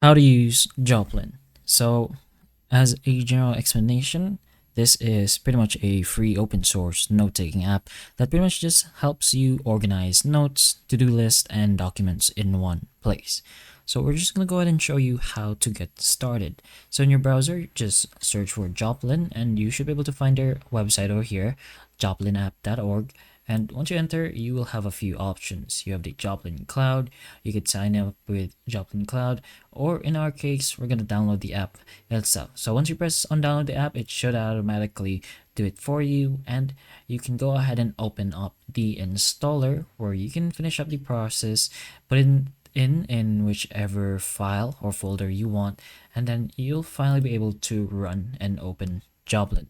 How to use Joplin. So, as a general explanation, this is pretty much a free open source note taking app that pretty much just helps you organize notes, to do lists, and documents in one place. So, we're just going to go ahead and show you how to get started. So, in your browser, just search for Joplin, and you should be able to find their website over here, joplinapp.org. And once you enter, you will have a few options. You have the Joplin Cloud. You could sign up with Joplin Cloud, or in our case, we're gonna download the app itself. So once you press on download the app, it should automatically do it for you, and you can go ahead and open up the installer where you can finish up the process, put in whichever file or folder you want, and then you'll finally be able to run and open Joplin.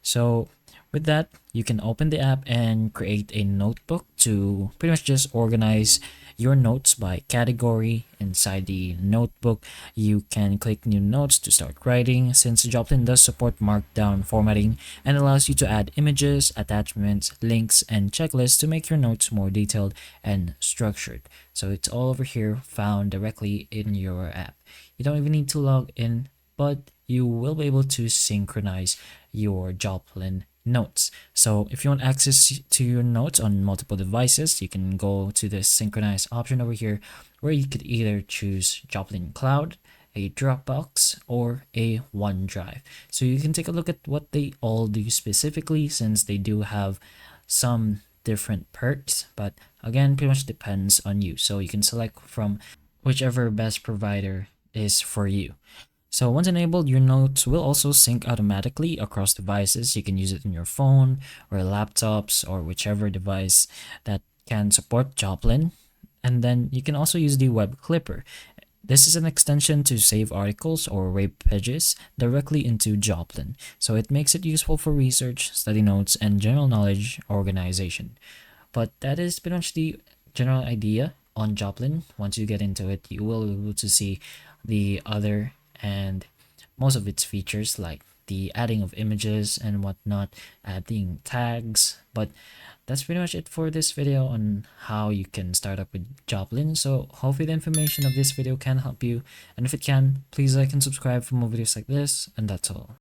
So with that, you can open the app and create a notebook to pretty much just organize your notes by category. Inside the notebook, you can click new notes to start writing, since Joplin does support markdown formatting and allows you to add images, attachments, links, and checklists to make your notes more detailed and structured. So it's all over here, found directly in your app. You don't even need to log in, but you will be able to synchronize your Joplin notes. So if you want access to your notes on multiple devices, you can go to the synchronize option over here, where you could either choose Joplin Cloud, a Dropbox, or a OneDrive. So you can take a look at what they all do specifically, since they do have some different perks, but again, pretty much depends on you. So you can select from whichever best provider is for you. So once enabled, your notes will also sync automatically across devices. You can use it in your phone or laptops or whichever device that can support Joplin. And then you can also use the web clipper. This is an extension to save articles or web pages directly into Joplin. So it makes it useful for research, study notes, and general knowledge organization. But that is pretty much the general idea on Joplin. Once you get into it, you will be able to see the other and most of its features, like the adding of images and whatnot, adding tags. But that's pretty much it for this video on how you can start up with Joplin. So hopefully the information of this video can help you, and if it can, please like and subscribe for more videos like this, and that's all.